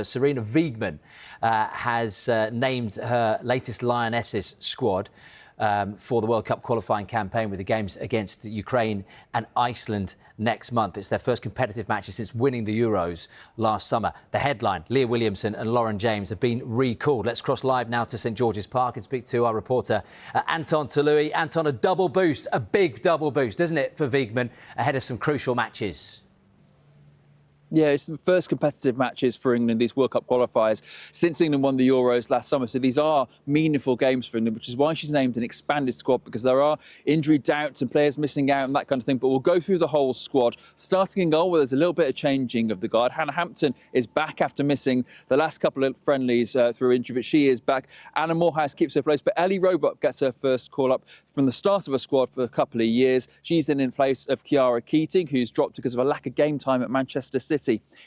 Sarina Wiegman has named her latest Lionesses squad for the World Cup qualifying campaign with the games against Ukraine and Iceland next month. It's their first competitive matches since winning the Euros last summer. The headline, Leah Williamson and James have been recalled. Let's cross live now to St George's Park and speak to our reporter Anton Tolui. Anton, a double boost, a big double boost, isn't it, for Wiegman ahead of some crucial matches? Yeah, it's the first competitive matches for England, these World Cup qualifiers, since England won the Euros last summer. So these are meaningful games for England, which is why she's named an expanded squad, because there are injury doubts and players missing out and that kind of thing. But we'll go through the whole squad. Starting in goal, where there's a little bit of changing of the guard. Hannah Hampton is back after missing the last couple of friendlies through injury, but she is back. Anna Moorhouse keeps her place, but Ellie Roebuck gets her first call-up from the start of her squad for a couple of years. She's in place of Chiara Keating, who's dropped because of a lack of game time at Manchester City.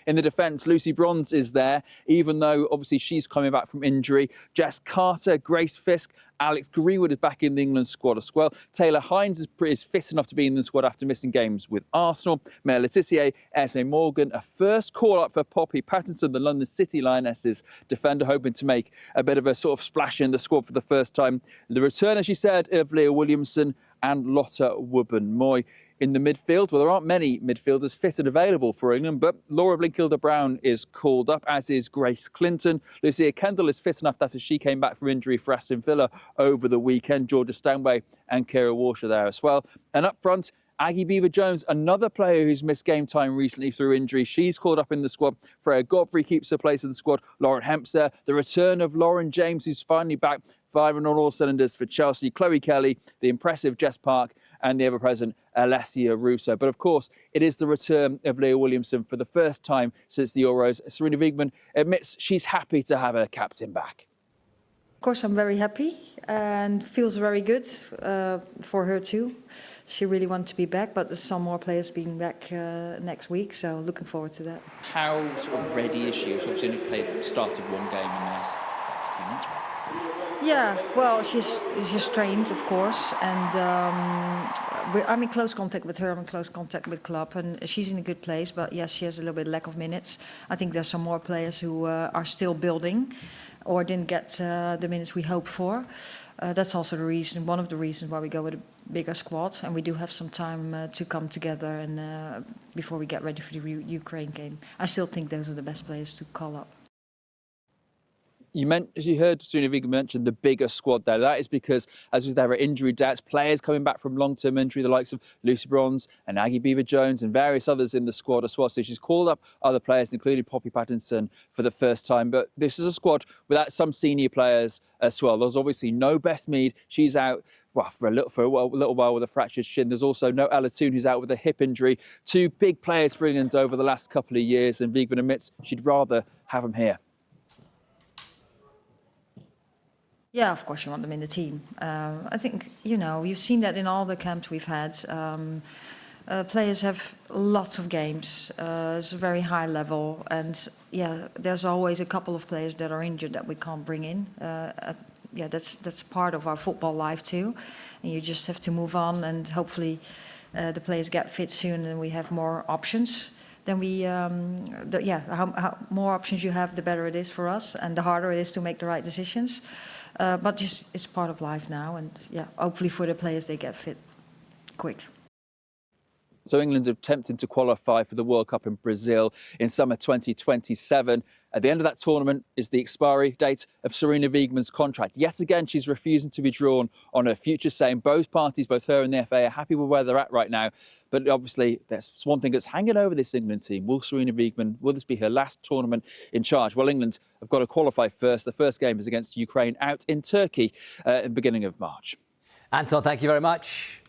In the defence, Lucy Bronze is there, even though obviously she's coming back from injury. Jess Carter, Grace Fisk, Alex Greenwood is back in the England squad as well. Taylor Hines is fit enough to be in the squad after missing games with Arsenal. Maya Letitia, Esme Morgan, a first call-up for Poppy Pattinson, the London City Lionesses defender, hoping to make a bit of a sort of splash in the squad for the first time. The return, as she said, of Leah Williamson and Lotta Wubben-Moy. In the midfield, well, there aren't many midfielders fit and available for England, but Laura Blinkilder-Brown is called up, as is Grace Clinton. Lucia Kendall is fit enough after she came back from injury for Aston Villa over the weekend. Georgia Stanway and Kira Walsh are there as well. And up front, Aggie Beever-Jones, another player who's missed game time recently through injury. She's called up in the squad. Freya Godfrey keeps her place in the squad. Lauren Hemp's there. The return of Lauren James, who's finally back, firing on all cylinders for Chelsea. Chloe Kelly, the impressive Jess Park, and the ever-present Alessia Russo. But of course, it is the return of Leah Williamson for the first time since the Euros. Sarina Wiegman admits she's happy to have her captain back. Of course, I'm very happy and feels very good for her too. She really wants to be back, but there's some more players being back next week, so looking forward to that. How sort of ready is she? She's obviously only played started one game in the last 3 months, right? Yeah, well, she's trained, of course, and I'm in close contact with her. I'm in close contact with club, and she's in a good place. But yes, she has a little bit lack of minutes. I think there's some more players who are still building, or didn't get the minutes we hoped for. That's also the reason, one of the reasons why we go with a bigger squad, and we do have some time to come together and before we get ready for the Ukraine game. I still think those are the best players to call up. As you heard Sarina Wiegman mention the bigger squad there. That is because, as there are injury doubts, players coming back from long-term injury, the likes of Lucy Bronze and Aggie Beever-Jones and various others in the squad as well. So she's called up other players, including Poppy Pattinson, for the first time. But this is a squad without some senior players as well. There's obviously no Beth Mead. She's out for a little while with a fractured shin. There's also no Ella Toon, who's out with a hip injury. Two big players for England over the last couple of years, and Wiegman admits she'd rather have them here. Yeah, of course you want them in the team. I think, you've seen that in all the camps we've had. Players have lots of games. It's a very high level. And yeah, there's always a couple of players that are injured that we can't bring in. Yeah, that's part of our football life too. And you just have to move on, and hopefully the players get fit soon and we have more options. Then how more options you have, the better it is for us, and the harder it is to make the right decisions. But just it's part of life now, and yeah, hopefully for the players they get fit quick. So England's attempting to qualify for the World Cup in Brazil in summer 2027. At the end of that tournament is the expiry date of Sarina Wiegman's contract. Yet again, she's refusing to be drawn on her future, saying both parties, both her and the FA, are happy with where they're at right now. But obviously, there's one thing that's hanging over this England team. Will Sarina Wiegman, will this be her last tournament in charge? Well, England have got to qualify first. The first game is against Ukraine out in Turkey at the beginning of March. Anton, thank you very much.